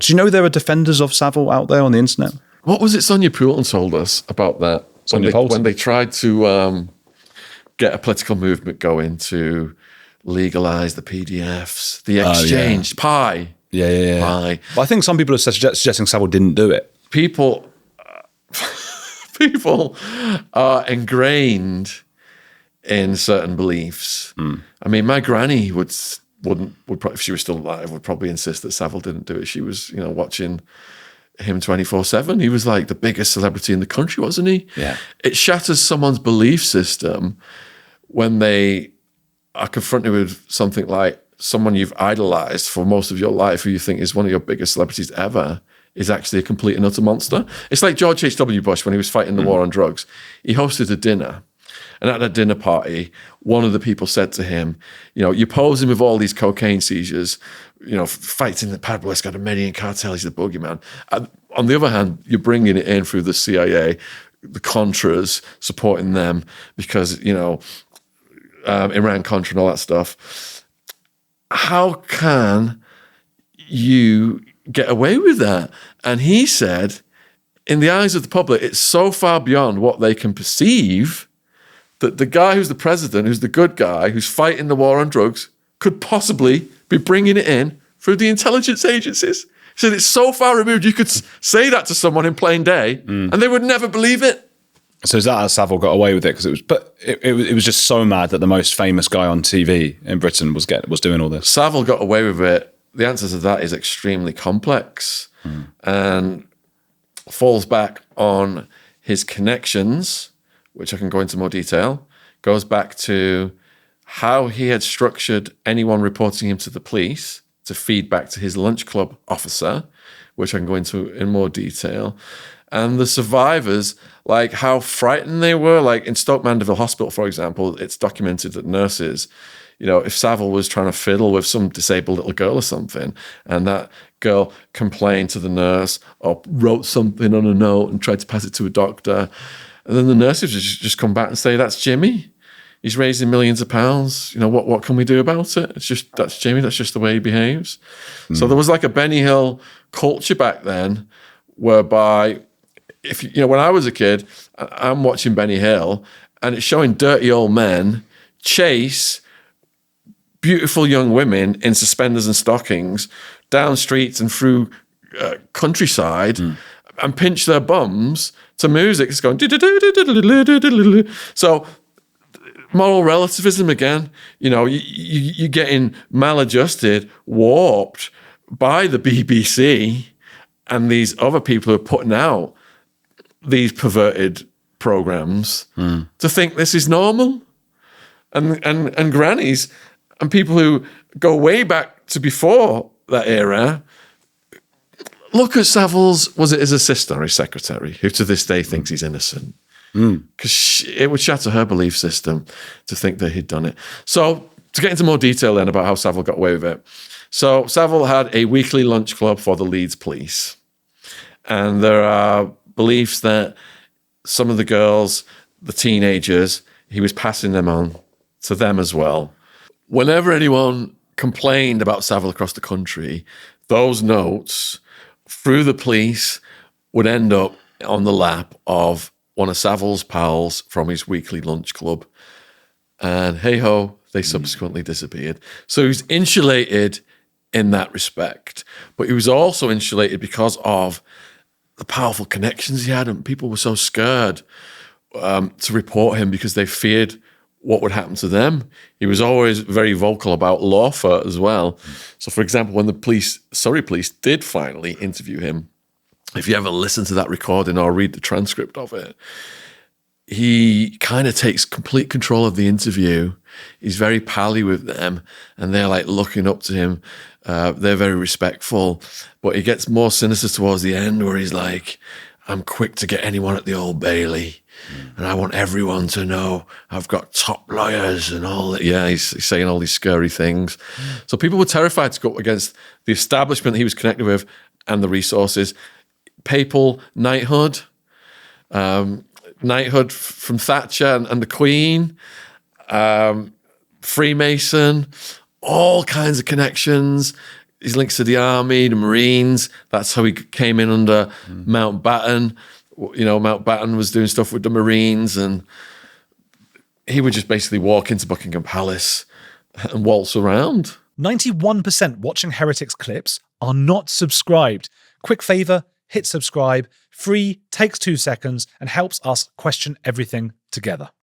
Do you know there are defenders of Savile out there on the internet? What was it Sonia Poulton told us about that? When they tried to get a political movement going to legalise the PDFs, the exchange, pie. Yeah. Pie. But I think some people are suggesting Savile didn't do it. People are ingrained in certain beliefs. I mean, my granny would probably, if she was still alive, would probably insist that Savile didn't do it. She was, watching him 24/7. He was like the biggest celebrity in the country, wasn't he? Yeah. It shatters someone's belief system when they are confronted with something like someone you've idolized for most of your life, who you think is one of your biggest celebrities ever, is actually a complete and utter monster. It's like George H.W. Bush when he was fighting the war on drugs. He hosted a dinner. And at that dinner party, one of the people said to him, you're posing with all these cocaine seizures, fighting the Pablo Escobar Medellin cartel, he's the boogeyman. On the other hand, you're bringing it in through the CIA, the Contras, supporting them because, Iran-Contra and all that stuff. How can you get away with that? And he said, in the eyes of the public, it's so far beyond what they can perceive that the guy who's the president, who's the good guy, who's fighting the war on drugs, could possibly be bringing it in through the intelligence agencies. He said it's so far removed, you could say that to someone in plain day, and they would never believe it. So is that how Savile got away with it? Because it was just so mad that the most famous guy on TV in Britain was doing all this. Savile got away with it. The answer to that is extremely complex and falls back on his connections, which I can go into more detail, goes back to how he had structured anyone reporting him to the police to feed back to his lunch club officer, which I can go into in more detail. And the survivors, like how frightened they were, like in Stoke Mandeville Hospital, for example, it's documented that nurses, if Savile was trying to fiddle with some disabled little girl or something, and that girl complained to the nurse or wrote something on a note and tried to pass it to a doctor, and then the nurses would just come back and say, that's Jimmy. He's raising millions of pounds. What can we do about it? That's Jimmy. That's just the way he behaves. So there was like a Benny Hill culture back then whereby when I was a kid, I'm watching Benny Hill and it's showing dirty old men chase beautiful young women in suspenders and stockings down streets and through countryside and pinch their bums to music. It's going. So moral relativism again. You're getting maladjusted, warped by the BBC and these other people who are putting out these perverted programs to think this is normal. And grannies and people who go way back to before that era look at Savile's, was it his assistant or his secretary, who to this day thinks he's innocent. Because it would shatter her belief system to think that he'd done it. So to get into more detail then about how Savile got away with it. So Savile had a weekly lunch club for the Leeds police. And there are beliefs that some of the girls, the teenagers, he was passing them on to them as well. Whenever anyone complained about Savile across the country, those notes through the police would end up on the lap of one of Savile's pals from his weekly lunch club. And hey-ho, they subsequently disappeared. So he was insulated in that respect. But he was also insulated because of the powerful connections he had, and people were so scared to report him because they feared what would happen to them. He was always very vocal about lawfare as well. So, for example, when the Surrey police did finally interview him, if you ever listen to that recording or read the transcript of it, he kind of takes complete control of the interview. He's very pally with them, and they're like looking up to him. They're very respectful, but he gets more sinister towards the end where he's like, I'm quick to get anyone at the Old Bailey, and I want everyone to know I've got top lawyers and all that. Yeah, he's saying all these scary things. So people were terrified to go up against the establishment he was connected with and the resources. Papal knighthood, knighthood from Thatcher and the Queen, Freemason, all kinds of connections, his links to the army, the Marines. That's how he came in under Mountbatten. You know, Mountbatten was doing stuff with the Marines, and he would just basically walk into Buckingham Palace and waltz around. 91% watching Heretics clips are not subscribed. Quick favour, hit subscribe. Free, takes 2 seconds, and helps us question everything together.